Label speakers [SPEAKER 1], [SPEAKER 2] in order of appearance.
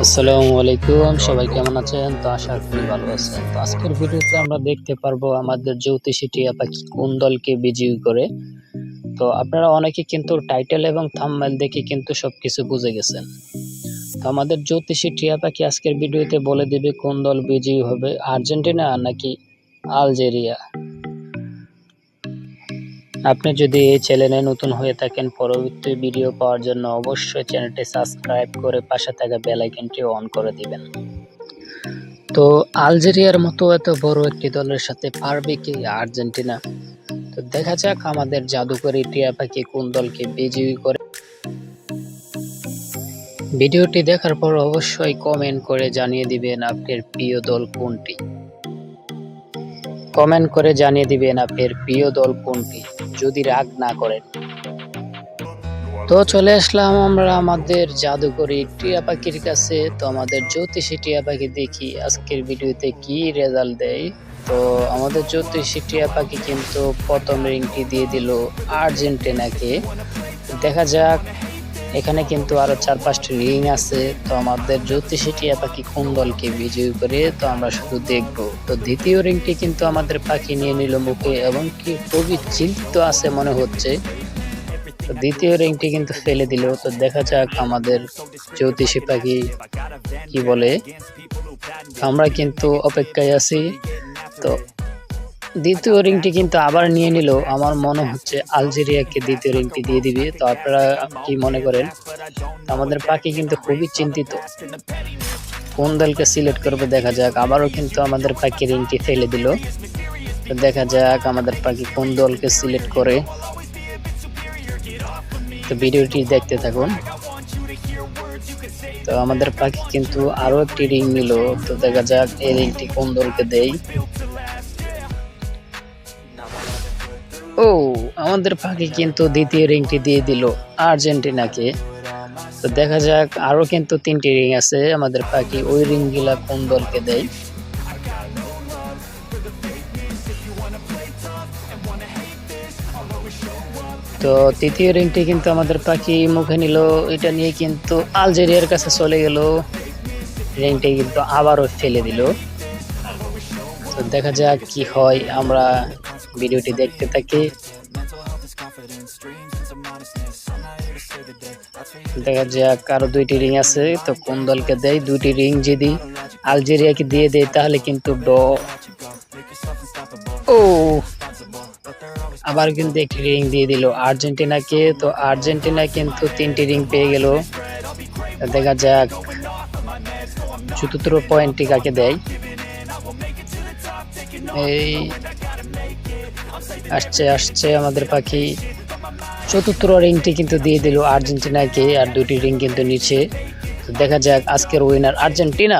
[SPEAKER 1] আসসালামু আলাইকুম, সবাই কেমন আছেন? তো আশা করি ভালো আছেন। তো আজকের ভিডিওতে আমরা দেখতে পারবো আমাদের জ্যোতিষী টিয়া পাখি কোন দলকে বিজয়ী করে। তো আপনারা অনেকে কিন্তু টাইটেল এবং থাম্বনেল দেখে কিন্তু সবকিছু বুঝে গেছেন। তো আমাদের জ্যোতিষী টিয়া পাখি আজকের ভিডিওতে বলে দিবে কোন দল বিজয়ী হবে, আর্জেন্টিনা নাকি আলজেরিয়া। আপনি যদি এই চ্যানেলে নতুন হয়ে থাকেন, পরবর্তী ভিডিও পাওয়ার জন্য অবশ্যই চ্যানেলটি সাবস্ক্রাইব করে পাশে থাকা বেল আইকনটি অন করে দিবেন। তো আলজেরিয়ার মতো এত বড় একটি দলের সাথে পারবে কি আর্জেন্টিনা? তো দেখা যাক আমাদের জাদুকরী টিয়া পাখি কোন দলকে বিজয়ী করে। ভিডিওটি দেখার পর অবশ্যই কমেন্ট করে জানিয়ে দিবেন আপনার প্রিয় দল কোনটি। কমেন্ট করে জানিয়ে দিবেন আপনার প্রিয় দল কোনটি, যদি রাগ না করেন। তো চলে আসলাম আমরা আমাদের জাদুকরী টিয়া পাখির কাছে। তো আমাদের জ্যোতিষী টিয়া পাখি দেখি আজকের ভিডিওতে কি রেজাল্ট দেয়। তো আমাদের জ্যোতিষী টিয়া পাখি কিন্তু প্রথম রিংটি দিয়ে দিল আর্জেন্টিনাকে। দেখা যাক, এখানে কিন্তু আরো 4-5টি রিং আছে। তো আমাদের জ্যোতিষী টিয়া পাখি কোন দলকে বিজয়ী করে, তো আমরা শুধু দেখবো। তো দ্বিতীয় রিংটি কিন্তু আমাদের পাখি নিয়ে নিল মুখে এবং কি খুবই চিন্তিত আছে মনে হচ্ছে। তো দ্বিতীয় রিংটি কিন্তু ফেলে দিল। তো দেখা যাক আমাদের জ্যোতিষী পাখি কি বলে। আমরা কিন্তু অপেক্ষায় আছি। তো দ্বিতীয় রিংটি কিন্তু আবার নিয়ে নিল। আমার মনে হচ্ছে আলজেরিয়াকে দ্বিতীয় রিংটি দিয়ে দিবে। তো আপনারা কি মনে করেন? আমাদের পাখি কিন্তু খুবই চিন্তিত, কোন দলকে সিলেক্ট করবে দেখা যাক। আবারও কিন্তু আমাদের পাখি রিংটি ফেলে দিল। তো দেখা যাক আমাদের পাখি কোন দলকে সিলেক্ট করে। তো ভিডিওটি দেখতে থাকুন। তো আমাদের পাখি কিন্তু আরো একটি রিং নিল। তো দেখা যাক এই রিংটি কোন দলকে দেয়। ও, আমাদের পাখি কিন্তু দ্বিতীয় রিংটি দিয়ে দিল আর্জেন্টিনাকে। তো দেখা যাক আরো কিন্তু 3টি রিং আছে, আমাদের পাখি ওই রিং গুলা কোন দলকে দেয়। তো তৃতীয় রিংটি কিন্তু আমাদের পাখি মুখে নিল, এটা নিয়ে কিন্তু আলজেরিয়ার কাছে চলে গেল। রিংটি কিন্তু আবারও ফেলে দিল। তো দেখা যাক কি হয়, আমরা ভিডিওটি দেখতে থাকি। দেখা যাক আরো 2টি রিং আছে, তো কোন দলকে দেয়। 2টি রিং যদি আলজেরিয়াকে দিয়ে দেয় তাহলে কিন্তু ও, আবার কিন্তু একটি রিং দিয়ে দিল আর্জেন্টিনাকে। তো আর্জেন্টিনা কিন্তু 3টি রিং পেয়ে গেল। দেখা যাক চতুর্থ পয়েন্টটি কাকে দেয়। এই আসছে আমাদের পাখি। চতুর্থ রিংটি কিন্তু দিয়ে দিল আর্জেন্টিনাকে, আর 2টি রিং কিন্তু নিচে। দেখা যাক আজকের উইনার আর্জেন্টিনা।